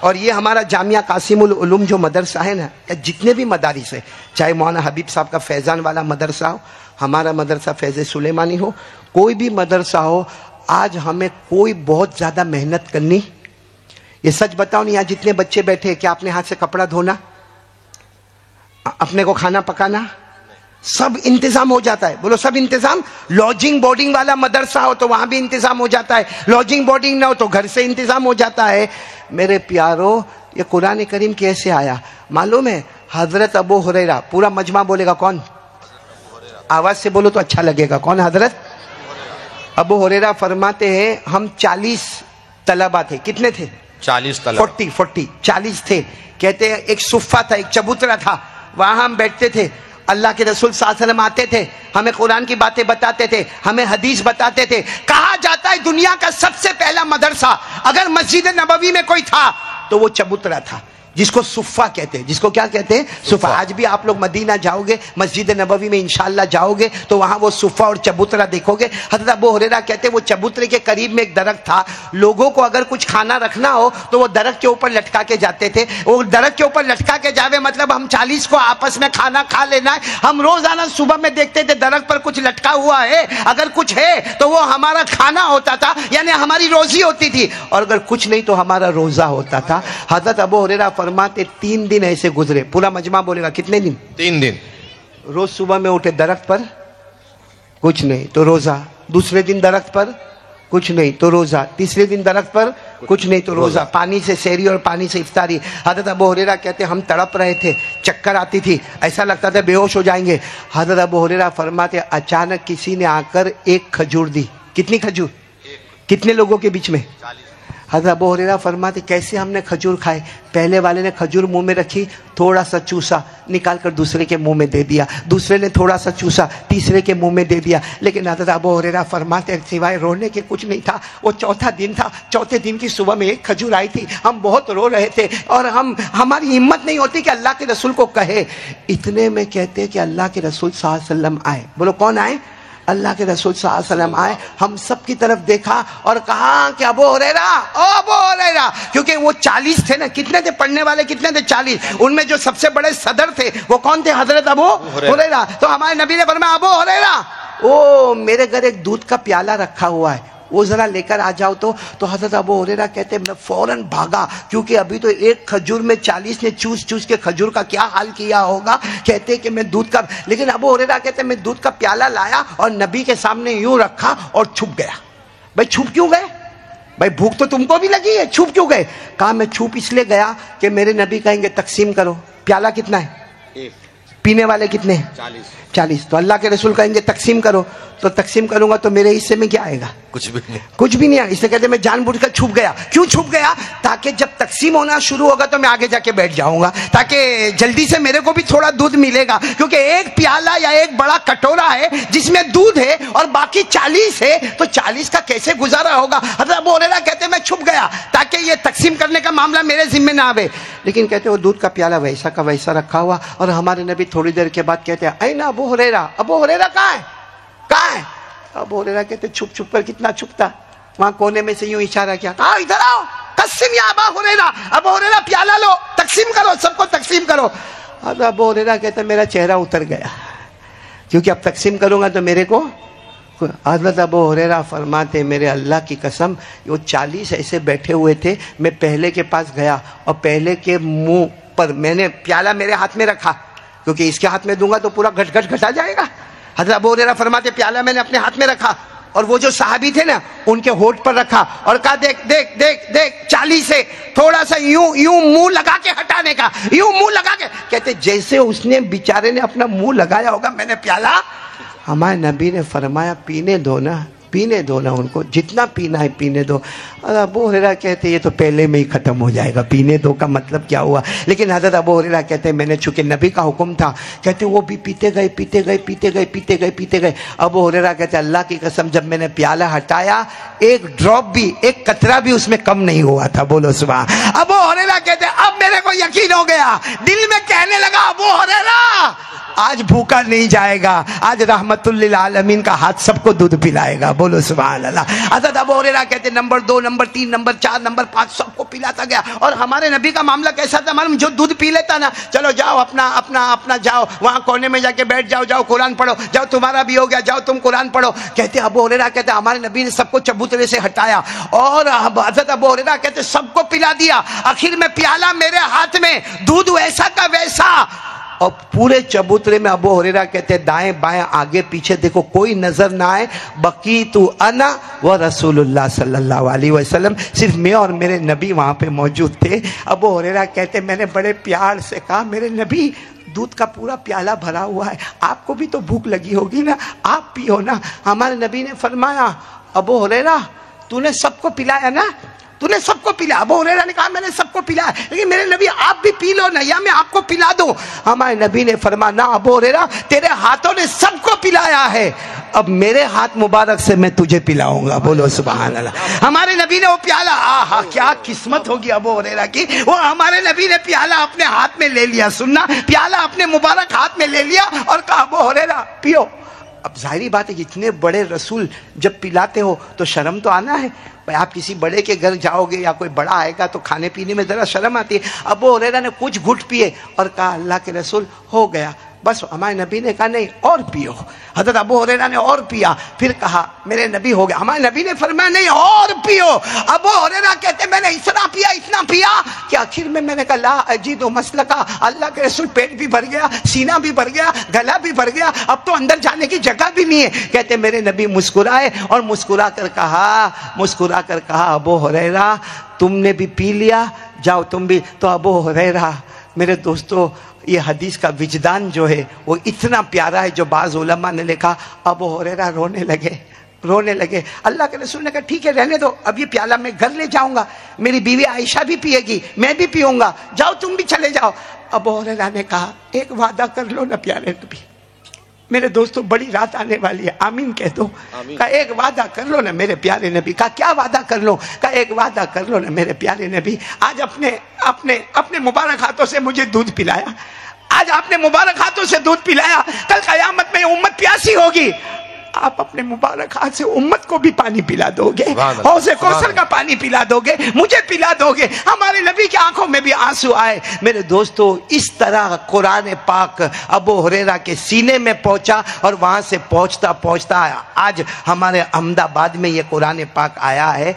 اور یہ ہمارا جامعہ قاسم العلوم جو مدرسہ ہے نا، یا جتنے بھی مدارس ہیں، چاہے مولانا حبیب صاحب کا فیضان والا مدرسہ ہو، ہمارا مدرسہ فیض سلیمانی ہو، کوئی بھی مدرسہ ہو، آج ہمیں کوئی بہت زیادہ محنت کرنی. یہ سچ بتاؤ نہیں، یہاں جتنے بچے بیٹھے کیا اپنے ہاتھ سے کپڑا دھونا، اپنے کو کھانا پکانا، سب انتظام ہو جاتا ہے؟ بولو سب انتظام. لاڈجنگ بورڈنگ والا مدرسہ ہو تو وہاں بھی انتظام ہو جاتا ہے، لاڈجنگ بورڈنگ نہ ہو تو گھر سے انتظام ہو جاتا ہے. میرے پیارو، یہ قرآن کریم کیسے آیا معلوم ہے؟ حضرت ابو ہریرہ، پورا مجمع بولے گا کون؟ آواز سے بولو تو اچھا لگے گا. کون؟ حضرت ابو ہریرہ فرماتے ہیں ہم 40 طلبہ تھے. کتنے تھے؟ 40 طلبہ. 40 تھے. کہتے ہیں ایک صفہ تھا، ایک چبوترا تھا، وہاں ہم بیٹھتے تھے. اللہ کے رسول صلی اللہ علیہ وسلم آتے تھے، ہمیں قرآن کی باتیں بتاتے تھے، ہمیں حدیث بتاتے تھے. کہا جاتا ہے دنیا کا سب سے پہلا مدرسہ اگر مسجد نبوی میں کوئی تھا تو وہ چبوترا تھا، جس کو صفہ کہتے ہیں. جس کو کیا کہتے ہیں؟ صفہ. آج بھی آپ لوگ مدینہ جاؤ گے، مسجد نبوی میں انشاءاللہ جاؤ گے تو وہاں وہ صفہ اور چبوترا دیکھو گے. حضرت ابو ہریرہ کہتے ہیں وہ چبوترے کے قریب میں ایک درخت تھا، لوگوں کو اگر کچھ کھانا رکھنا ہو تو وہ درخت کے اوپر لٹکا کے جاتے تھے. وہ درخت کے اوپر لٹکا کے جاوے مطلب ہم 40 کو آپس میں کھانا کھا لینا ہے. ہم روزانہ صبح میں دیکھتے تھے درخت پر کچھ لٹکا ہوا ہے، اگر کچھ ہے تو وہ ہمارا کھانا ہوتا تھا، یعنی ہماری روزی ہوتی تھی، اور اگر کچھ نہیں تو ہمارا روزہ ہوتا تھا. حضرت ابو ہریرہ فرماتے 3 دن ایسے گزرے. پورا مجمع بولے گا کتنے دن؟ 3 دن. روز صبح میں اٹھے، درخت پر کچھ نہیں تو روزہ، دوسرے دن درخت پر کچھ نہیں تو روزہ، تیسرے دن درخت پر کچھ نہیں تو روزہ. پانی سے سحری اور پانی سے افطاری. حضرت ابو ہریرہ کہتے ہم تڑپ رہے تھے، چکر آتی تھی، ایسا لگتا تھا بے ہوش ہو جائیں گے. حضرت ابو ہریرہ فرماتے اچانک کسی نے آ کر ایک کھجور دی. کتنی کھجور؟ کتنے لوگوں کے بیچ میں؟ 40. حضرت ابو ہریرہ فرماتے کیسے ہم نے کھجور کھائے؟ پہلے والے نے کھجور منہ میں رکھی، تھوڑا سا چوسا، نکال کر دوسرے کے منہ میں دے دیا، دوسرے نے تھوڑا سا چوسا، تیسرے کے منہ میں دے دیا. لیکن حضرت ابو ہریرہ فرماتے سوائے رونے کے کچھ نہیں تھا. وہ چوتھا دن تھا، چوتھے دن کی صبح میں ایک کھجور آئی تھی، ہم بہت رو رہے تھے اور ہماری ہمت نہیں ہوتی کہ اللہ کے رسول کو کہے. اتنے میں کہتے کہ اللہ کے رسول صلی اللہ علیہ وسلم آئے. بولو کون آئے؟ اللہ کے رسول صلی اللہ علیہ وسلم آئے. ہم سب کی طرف دیکھا اور کہا کہ ابو ہریرہ، او ابو ہریرہ، کیونکہ وہ 40 تھے نا. کتنے تھے پڑھنے والے؟ کتنے تھے؟ 40. ان میں جو سب سے بڑے صدر تھے وہ کون تھے؟ حضرت ابو ہریرہ. تو ہمارے نبی نے فرمایا ابو ہریرہ، او میرے گھر ایک دودھ کا پیالہ رکھا ہوا ہے، وہ ذرا لے کر آ جاؤ. تو حضرت ابو ہریرہ کہتے میں فوراً بھاگا، کیونکہ ابھی تو ایک کھجور میں 40 نے چوس چوس کے کھجور کا کیا حال کیا ہوگا. کہتے کہ میں دودھ کا، لیکن ابو ہریرہ کہتے میں دودھ کا پیالہ لایا اور نبی کے سامنے یوں رکھا اور چھپ گیا. بھائی چھپ کیوں گئے؟ بھائی بھوک تو تم کو بھی لگی ہے، چھپ کیوں گئے؟ کہا میں چھپ اس لیے گیا کہ میرے نبی کہیں گے تقسیم کرو. پیالہ کتنا ہے؟ پینے والے کتنے ہیں؟ 40. تو اللہ کے رسول کہیں گے تقسیم کرو، تو تقسیم کروں گا تو میرے حصے میں کیا آئے گا؟ کچھ بھی نہیں. کچھ بھی نہیں آئے. اس لیے کہتے میں جان بوجھ کر چھپ گیا. کیوں چھپ گیا؟ تاکہ جب تقسیم ہونا شروع ہوگا تو میں آگے جا کے بیٹھ جاؤں گا، تاکہ جلدی سے میرے کو بھی تھوڑا دودھ ملے گا. کیونکہ ایک پیالہ یا ایک بڑا کٹورا ہے جس میں دودھ ہے اور باقی 40 ہے، تو 40 کا کیسے گزارا ہوگا؟ حضرت ابو ہریرہ کہتے میں چھپ گیا تاکہ یہ تقسیم کرنے کا معاملہ میرے ذمہ نہ آوے. لیکن کہتے وہ دودھ کا پیالہ ویسا کا ویسا رکھا ہوا. اور ہمارے نبی تھوڑی دیر کے بعد کہتے ہیں این ابو ہریرہ، ابو ہریرہ کہاں ہے؟ کہاں ہے؟ ابو ہریرہ کہتے چھپ چھپ کر کتنا چھپتا. وہاں کونے میں سے یوں اشارہ کیا، کہا ادھر آؤ، قسم یا ابو ہریرہ، ابو ہریرہ پیالہ لو، تقسیم کرو، سب کو تقسیم کرو. ابو ہریرہ کہتے میرا چہرہ اتر گیا، کیونکہ اب تقسیم کروں گا تو میرے کو. حضرت ابو ہریرہ فرماتے میرے اللہ کی قسم وہ 40 ایسے بیٹھے ہوئے تھے. میں پہلے کے پاس گیا اور پہلے کے منہ پر میں نے پیالہ میرے ہاتھ میں رکھا، کیونکہ اس کے ہاتھ میں دوں گا تو پورا گھٹ گھٹ گھٹا جائے گا. حضرت ابو ہریرہ فرماتے پیالہ میں نے اپنے ہاتھ میں رکھا اور وہ جو صحابی تھے نا ان کے ہونٹ پر رکھا اور کہا دیکھ دیکھ دیکھ دیکھ 40 سے تھوڑا سا یوں یوں منہ لگا کے ہٹانے کا، یوں منہ لگا کے. کہتے جیسے اس نے بیچارے نے اپنا منہ لگایا ہوگا میں نے پیالہ. ہمارے نبی نے فرمایا پینے دو نا، پینے دو نا، ان کو جتنا پینا ہے پینے دو. ابو ہریرہ کہتے یہ تو پہلے میں ہی ختم ہو جائے گا، پینے دو کا مطلب کیا ہوا؟ لیکن حضرت ابو ہریرہ کہتے میں نے چونکہ نبی کا حکم تھا، کہتے وہ بھی پیتے گئے پیتے گئے پیتے گئے پیتے گئے پیتے گئے. ابو ہریرہ کہتے اللہ کی قسم جب میں نے پیالہ ہٹایا ایک ڈراپ بھی، ایک قطرہ بھی اس میں کم نہیں ہوا تھا. بولو سبحان. ابو ہریرہ کہتے اب میرے کو یقین ہو گیا، دل میں کہنے لگا ابو ہریرہ آج بھوکا نہیں جائے گا، آج رحمت للعالمین کا ہاتھ سب کو دودھ پلائے گا، بولو سبحان اللہ۔ حضرت ابو ہریرہ کہتے نمبر 2 نمبر 3 نمبر 4 نمبر 5 سب کو پلاتا گیا۔ اور ہمارے نبی کا معاملہ کیسا تھا معلوم؟ جو دودھ پی لیتا نا، چلو جاؤ اپنا جاؤ وہاں کونے میں جا کے بیٹھ جاؤ، جاؤ قرآن پڑھو، جاؤ تمہارا بھی ہو گیا، جاؤ تم قرآن پڑھو۔ کہتے ابو ہریرہ کہتے ہمارے نبی نے سب کو چبوترے سے ہٹایا اور حضرت ابو ہریرہ کہتے سب کو پلا دیا، آخر میں پیالہ میرے ہاتھ میں، دودھ ویسا کا ویسا، اور پورے چبوترے میں ابو ہریرہ کہتے دائیں بائیں آگے پیچھے دیکھو کوئی نظر نہ آئے، بقیت انا و رسول اللہ صلی اللہ علیہ وسلم، صرف میں اور میرے نبی وہاں پہ موجود تھے۔ ابو ہریرہ کہتے میں نے بڑے پیار سے کہا میرے نبی دودھ کا پورا پیالہ بھرا ہوا ہے، آپ کو بھی تو بھوک لگی ہوگی نا، آپ پیو نا۔ ہمارے نبی نے فرمایا ابو ہریرہ تو نے سب کو پلایا نا، تو نے سب کو پلا۔ ابو ہریرہ نے کہا میں نے سب کو پلایا، لیکن میرے نبی آپ بھی پی لو نا، یا میں آپ کو پلا دوں۔ ہمارے نبی نے فرمایا نہ ابو ہریرہ تیرے ہاتھوں نے سب کو پلایا ہے، اب میرے ہاتھ مبارک سے میں تجھے پلاؤں گا، بولو سبحان اللہ۔ ہمارے نبی نے وہ پیالہ، آہا کیا قسمت ہوگی ابو ہریرہ کی، وہ ہمارے نبی نے پیالہ اپنے ہاتھ میں لے لیا، سننا، پیالہ اپنے مبارک ہاتھ میں لے لیا اور کہا ابو ہریرہ پیو۔ اب ظاہری بات ہے اتنے بڑے رسول جب پلاتے ہو تو شرم تو آنا ہے، آپ کسی بڑے کے گھر جاؤ گے یا کوئی بڑا آئے گا تو کھانے پینے میں ذرا شرم آتی ہے۔ ابو ہریرہ نے کچھ گھٹ پیے اور کہا اللہ کے رسول ہو گیا، بس ہمارے نبی نے کہا نہیں اور پیو۔ حضرت ابو ہریرہ نے اور پیا، پھر کہا میرے نبی ہو گیا، ہمارے نبی نے فرمایا نہیں اور پیو۔ ابو ہریرہ کہتے میں نے اتنا پیا کہ آخر میں نے کہا لا اجید مسلکا، اللہ کے رسول پیٹ بھی بھر گیا، سینہ بھی بھر گیا، گلا بھی بھر گیا، اب تو اندر جانے کی جگہ بھی نہیں ہے۔ کہتے میرے نبی مسکرائے اور مسکرا کر کہا ابو ہریرہ تم نے بھی پی لیا، جاؤ تم بھی۔ تو ابو ہریرہ میرے دوستو یہ حدیث کا وجدان جو ہے وہ اتنا پیارا ہے جو بعض علماء نے لکھا ابو ہریرہ رونے لگے۔ اللہ کے رسول نے کہا ٹھیک ہے رہنے دو، اب یہ پیالہ میں گھر لے جاؤں گا، میری بیوی عائشہ بھی پیے گی، میں بھی پیوں گا، جاؤ تم بھی چلے جاؤ۔ ابو ہریرہ نے کہا ایک وعدہ کر لو نا پیارے نبی، میرے دوستو بڑی رات آنے والی ہے، آمین کہہ دو۔ کہا ایک وعدہ کر لو نا میرے پیارے نبی۔ کہا کیا وعدہ کر لو؟ کہا ایک وعدہ کر لو نا میرے پیارے نبی، آج اپنے مبارک ہاتھوں سے مجھے دودھ پلایا، آج آپ نے مبارک ہاتھوں سے دودھ پلایا، کل قیامت میں امت پیاسی ہوگی، آپ اپنے مبارک ہاتھ سے امت کو بھی پانی پلا دو گے، حوض کوثر کا پانی پلا دو گے، مجھے پلا دو گے۔ ہمارے نبی کی آنکھوں میں بھی آنسو آئے۔ میرے دوستو اس طرح قرآن پاک ابو ہریرہ کے سینے میں پہنچا اور وہاں سے پہنچتا آج ہمارے احمد آباد میں یہ قرآن پاک آیا ہے۔